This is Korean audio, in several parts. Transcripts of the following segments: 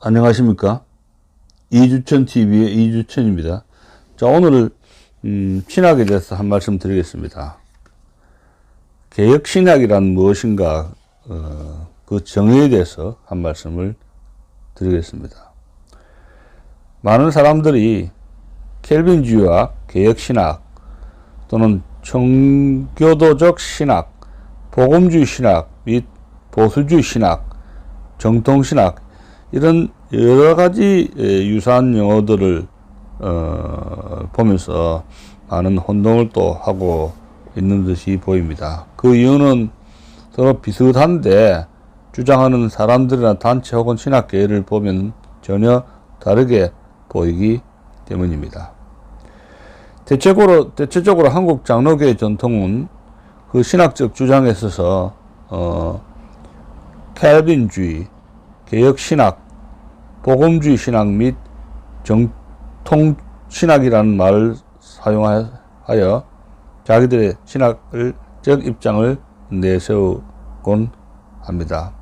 안녕하십니까? 이주천TV의 이주천입니다. 자, 오늘 신학에 대해서 한 말씀 드리겠습니다. 개혁신학이란 무엇인가, 그 정의에 대해서 한 말씀을 드리겠습니다. 많은 사람들이 켈빈주의와 개혁신학 또는 청교도적 신학, 복음주의 신학 및 보수주의 신학, 정통신학 이런 여러 가지 유사한 용어들을 보면서 많은 혼동을 또 하고 있는 듯이 보입니다. 그 이유는 서로 비슷한데 주장하는 사람들이나 단체 혹은 신학계를 보면 전혀 다르게 보이기 때문입니다. 대체적으로 한국 장로교의 전통은 그 신학적 주장에 있어서 켈빈주의, 개혁신학, 복음주의 신학 및 정통신학이라는 말을 사용하여 자기들의 신학적 입장을 내세우곤 합니다.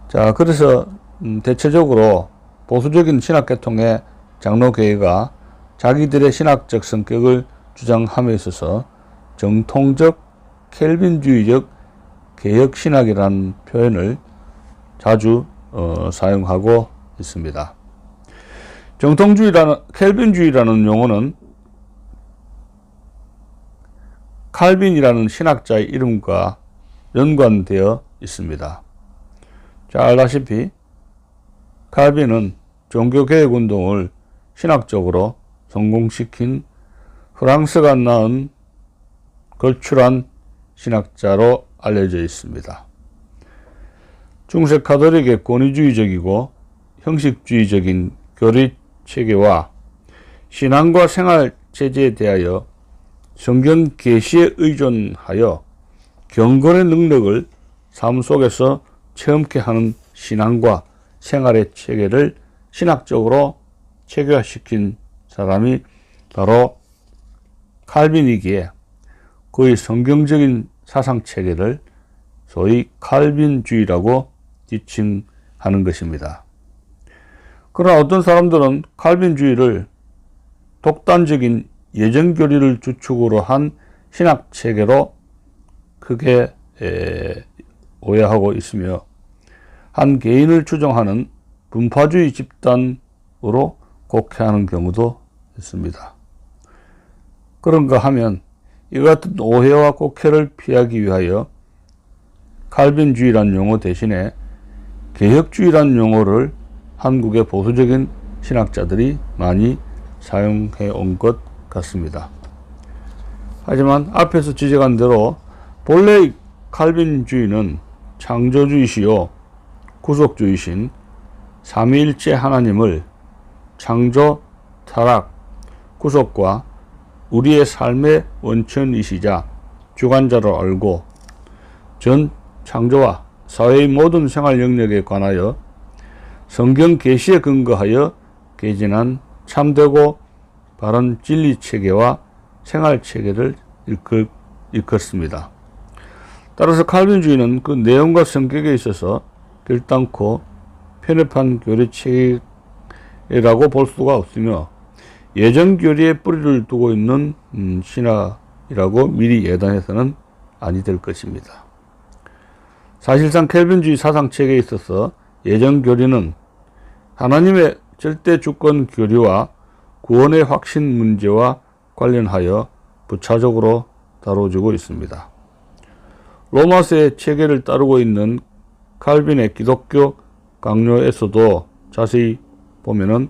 자, 그래서 대체적으로 보수적인 신학계통의 장로교회가 자기들의 신학적 성격을 주장함에 있어서 정통적 켈빈주의적 개혁신학이라는 표현을 자주 사용하고 있습니다. 켈빈주의라는 용어는 칼빈이라는 신학자의 이름과 연관되어 있습니다. 잘 알다시피 칼빈은 종교개혁운동을 신학적으로 성공시킨 프랑스가 낳은 걸출한 신학자로 알려져 있습니다. 중세 카톨릭의 권위주의적이고 형식주의적인 교리 체계와 신앙과 생활 체제에 대하여 성경 계시에 의존하여 경건의 능력을 삶 속에서 체험케 하는 신앙과 생활의 체계를 신학적으로 체계화시킨 사람이 바로 칼빈이기에 그의 성경적인 사상 체계를 소위 칼빈주의라고 지칭하는 것입니다. 그러나 어떤 사람들은 칼빈주의를 독단적인 예정교리를 주축으로 한 신학체계로 크게 오해하고 있으며 한 개인을 추종하는 분파주의 집단으로 곡해하는 경우도 있습니다. 그런가 하면 이와 같은 오해와 곡해를 피하기 위하여 칼빈주의란 용어 대신에 개혁주의란 용어를 한국의 보수적인 신학자들이 많이 사용해 온 것 같습니다. 하지만 앞에서 지적한 대로 본래의 칼빈주의는 창조주의시요 구속주의신 삼위일체 하나님을 창조, 타락, 구속과 우리의 삶의 원천이시자 주관자로 알고 전 창조와 사회의 모든 생활 영역에 관하여 성경 계시에 근거하여 개진한 참되고 바른 진리 체계와 생활 체계를 일컫습니다. 따라서 칼빈주의는 그 내용과 성격에 있어서 결단코 편협한 교리 체계라고 볼 수가 없으며 예전 교리에 뿌리를 두고 있는 신학이라고 미리 예단해서는 아니 될 것입니다. 사실상 켈빈주의 사상 체계에 있어서 예전 교리는 하나님의 절대 주권 교리와 구원의 확신 문제와 관련하여 부차적으로 다뤄지고 있습니다. 로마서의 체계를 따르고 있는 칼빈의 기독교 강요에서도 자세히 보면은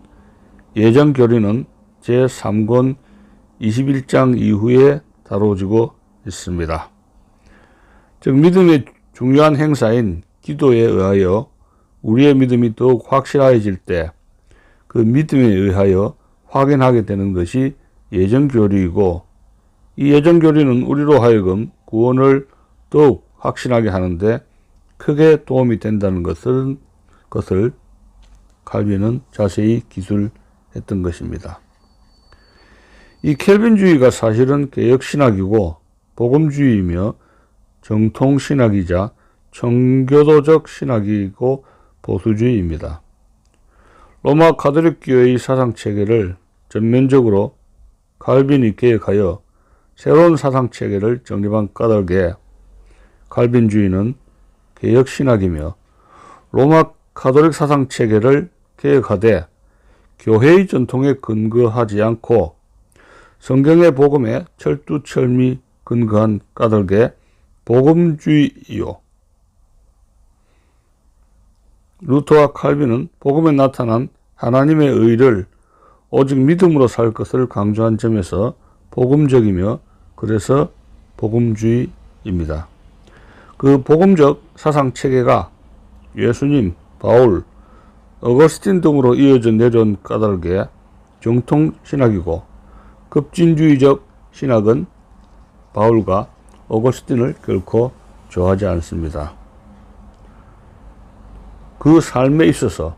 예전 교리는 제3권 21장 이후에 다뤄지고 있습니다. 즉 믿음의 중요한 행사인 기도에 의하여 우리의 믿음이 더욱 확실해질 때 그 믿음에 의하여 확인하게 되는 것이 예전 교리이고 이 예전 교리는 우리로 하여금 구원을 더욱 확신하게 하는데 크게 도움이 된다는 것을 칼빈은 자세히 기술했던 것입니다. 이 켈빈주의가 사실은 개혁신학이고 복음주의이며 정통신학이자 청교도적 신학이고 보수주의입니다. 로마 가톨릭 교회의 사상 체계를 전면적으로 칼빈이 개혁하여 새로운 사상 체계를 정립한 까닭에 칼빈주의는 개혁 신학이며, 로마 가톨릭 사상 체계를 개혁하되 교회의 전통에 근거하지 않고 성경의 복음에 철두철미 근거한 까닭에 복음주의요. 루터와 칼빈은 복음에 나타난 하나님의 의를 오직 믿음으로 살 것을 강조한 점에서 복음적이며, 그래서 복음주의입니다. 그 복음적 사상 체계가 예수님, 바울, 어거스틴 등으로 이어져 내려온 까닭에 정통 신학이고, 급진주의적 신학은 바울과 어거스틴을 결코 좋아하지 않습니다. 그 삶에 있어서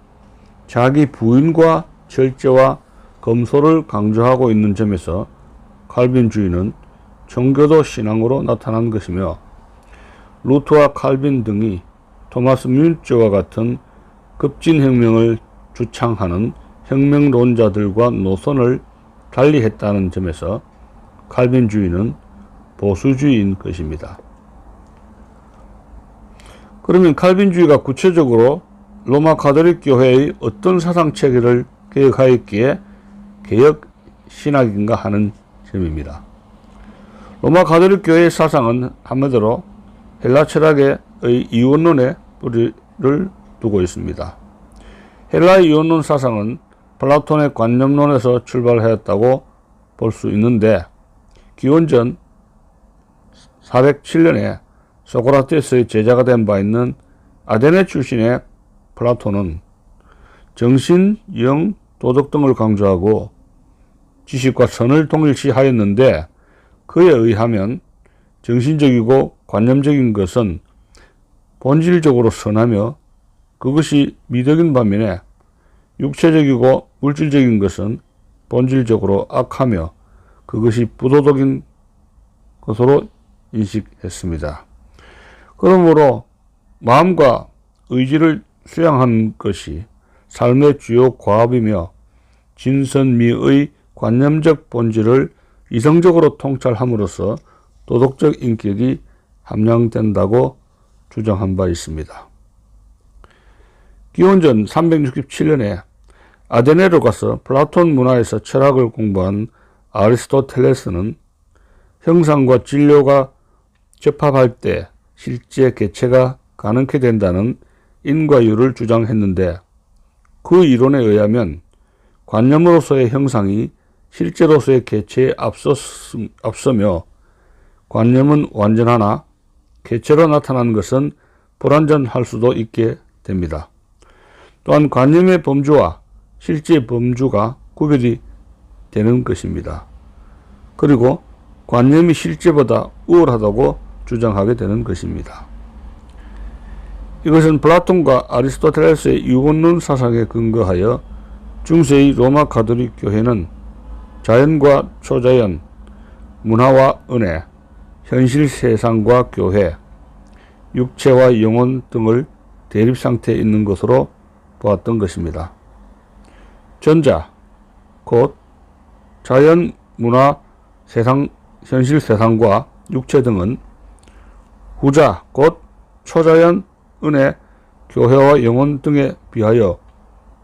자기 부인과 절제와 검소를 강조하고 있는 점에서 칼빈주의는 청교도 신앙으로 나타난 것이며, 루터와 칼빈 등이 토마스 뮌저와 같은 급진혁명을 주창하는 혁명론자들과 노선을 달리했다는 점에서 칼빈주의는 보수주의인 것입니다. 그러면 칼빈주의가 구체적으로 로마 가톨릭 교회의 어떤 사상체계를 개혁하였기에 개혁 신학인가 하는 점입니다. 로마 가톨릭 교회의 사상은 한마디로 헬라 철학의 이원론에 뿌리를 두고 있습니다. 헬라의 이원론 사상은 플라톤의 관념론에서 출발하였다고 볼 수 있는데, 기원전 407년에 소크라테스의 제자가 된 바 있는 아테네 출신의 플라톤은 정신, 영, 도덕 등을 강조하고 지식과 선을 동일시하였는데, 그에 의하면 정신적이고 관념적인 것은 본질적으로 선하며 그것이 미덕인 반면에 육체적이고 물질적인 것은 본질적으로 악하며 그것이 부도덕인 것으로 인식했습니다. 그러므로 마음과 의지를 수양한 것이 삶의 주요 과업이며, 진선미의 관념적 본질을 이성적으로 통찰함으로써 도덕적 인격이 함양된다고 주장한 바 있습니다. 기원전 367년에 아테네로 가서 플라톤 문화에서 철학을 공부한 아리스토텔레스는 형상과 진료가 접합할 때 실제 개체가 가능케 된다는 인과율을 주장했는데, 그 이론에 의하면 관념으로서의 형상이 실제로서의 개체에 앞서며 관념은 완전하나 개체로 나타나는 것은 불완전할 수도 있게 됩니다. 또한 관념의 범주와 실제 범주가 구별이 되는 것입니다. 그리고 관념이 실제보다 우월하다고 주장하게 되는 것입니다. 이것은 플라톤과 아리스토텔레스의 유원론 사상에 근거하여 중세의 로마 가톨릭 교회는 자연과 초자연, 문화와 은혜, 현실 세상과 교회, 육체와 영혼 등을 대립상태에 있는 것으로 보았던 것입니다. 전자, 곧 자연, 문화, 세상, 현실 세상과 육체 등은 후자, 곧 초자연, 은혜, 교회와 영혼 등에 비하여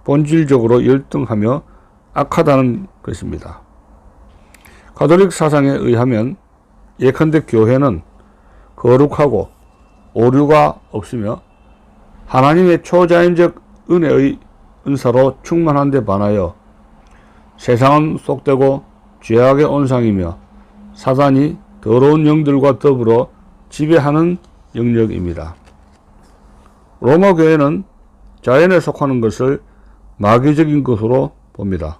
본질적으로 열등하며 악하다는 것입니다. 가톨릭 사상에 의하면 예컨대 교회는 거룩하고 오류가 없으며 하나님의 초자연적 은혜의 은사로 충만한 데 반하여 세상은 속되고 죄악의 온상이며 사단이 더러운 영들과 더불어 지배하는 영역입니다. 로마 교회는 자연에 속하는 것을 마귀적인 것으로 봅니다.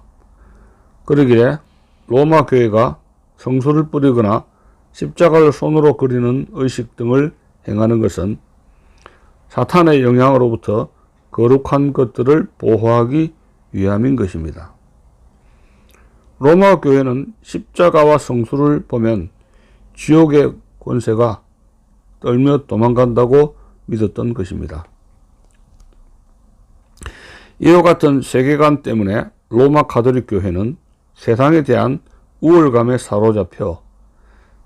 그러기에 로마 교회가 성수를 뿌리거나 십자가를 손으로 그리는 의식 등을 행하는 것은 사탄의 영향으로부터 거룩한 것들을 보호하기 위함인 것입니다. 로마 교회는 십자가와 성수를 보면 지옥의 권세가 떨며 도망간다고 믿었던 것입니다. 이와 같은 세계관 때문에 로마 가톨릭 교회는 세상에 대한 우월감에 사로잡혀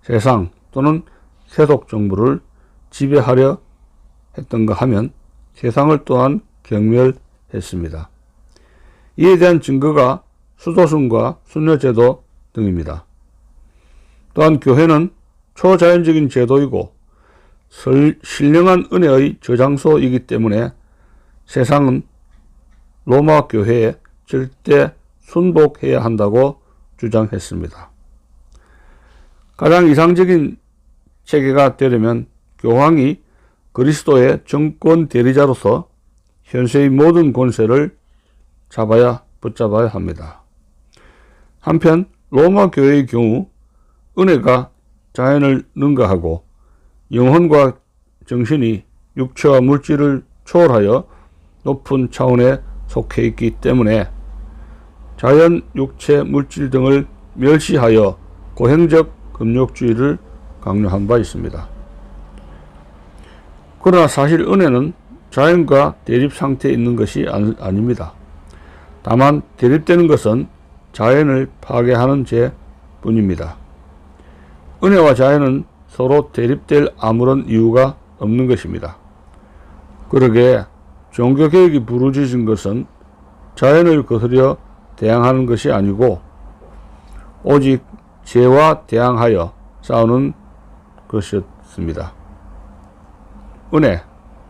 세상 또는 세속 정부를 지배하려 했던가 하면 세상을 또한 경멸했습니다. 이에 대한 증거가 수도승과 순례제도 등입니다. 또한 교회는 초자연적인 제도이고 신령한 은혜의 저장소이기 때문에 세상은 로마 교회에 절대 순복해야 한다고 주장했습니다. 가장 이상적인 체계가 되려면 교황이 그리스도의 정권 대리자로서 현세의 모든 권세를 붙잡아야 합니다. 한편 로마 교회의 경우 은혜가 자연을 능가하고 영혼과 정신이 육체와 물질을 초월하여 높은 차원에 속해 있기 때문에 자연, 육체, 물질 등을 멸시하여 고행적 금욕주의를 강요한 바 있습니다. 그러나 사실 은혜는 자연과 대립 상태에 있는 것이 아닙니다. 다만 대립되는 것은 자연을 파괴하는 죄뿐입니다. 은혜와 자연은 서로 대립될 아무런 이유가 없는 것입니다. 그러기에 종교개혁이 부르짖은 것은 자연을 거스려 대항하는 것이 아니고 오직 죄와 대항하여 싸우는 것이었습니다. 은혜,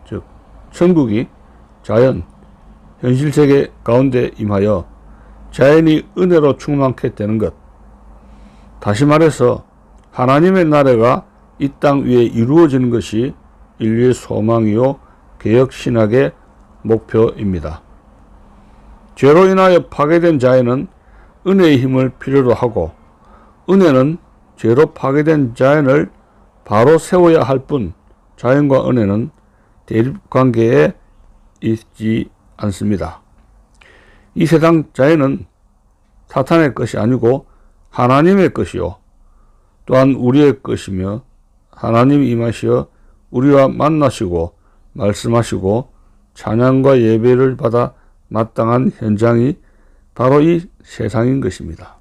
즉 천국이 자연, 현실세계 가운데 임하여 자연이 은혜로 충만케 되는 것. 다시 말해서 하나님의 나라가 이 땅 위에 이루어지는 것이 인류의 소망이요 개혁신학의 목표입니다. 죄로 인하여 파괴된 자연은 은혜의 힘을 필요로 하고 은혜는 죄로 파괴된 자연을 바로 세워야 할 뿐 자연과 은혜는 대립관계에 있지 않습니다. 이 세상 자연은 사탄의 것이 아니고 하나님의 것이요 또한 우리의 것이며 하나님이 임하시어 우리와 만나시고 말씀하시고 찬양과 예배를 받아 마땅한 현장이 바로 이 세상인 것입니다.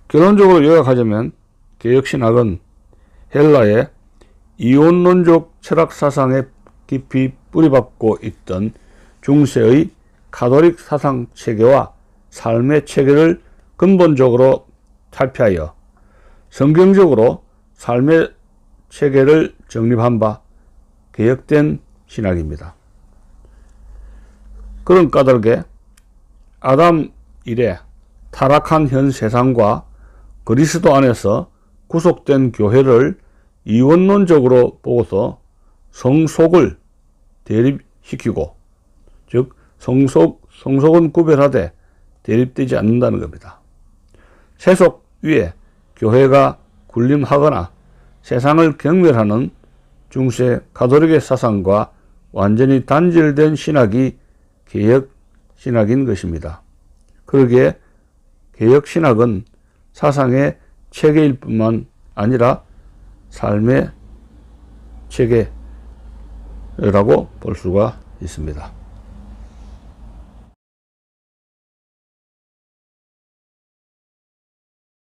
결론적으로 요약하자면 개혁신학은 헬라의 이원론적 철학 사상에 깊이 뿌리박고 있던 중세의 가톨릭 사상 체계와 삶의 체계를 근본적으로 탈피하여 성경적으로 삶의 체계를 정립한 바 개혁된 신학입니다. 그런 까닭에 아담 이래 타락한 현 세상과 그리스도 안에서 구속된 교회를 이원론적으로 보고서 성속을 대립시키고 즉 성속은 구별하되 대립되지 않는다는 겁니다. 세속 위에 교회가 군림하거나 세상을 경멸하는 중세 가톨릭의 사상과 완전히 단절된 신학이 개혁신학인 것입니다. 그러기에 개혁신학은 사상의 체계일 뿐만 아니라 삶의 체계라고 볼 수가 있습니다.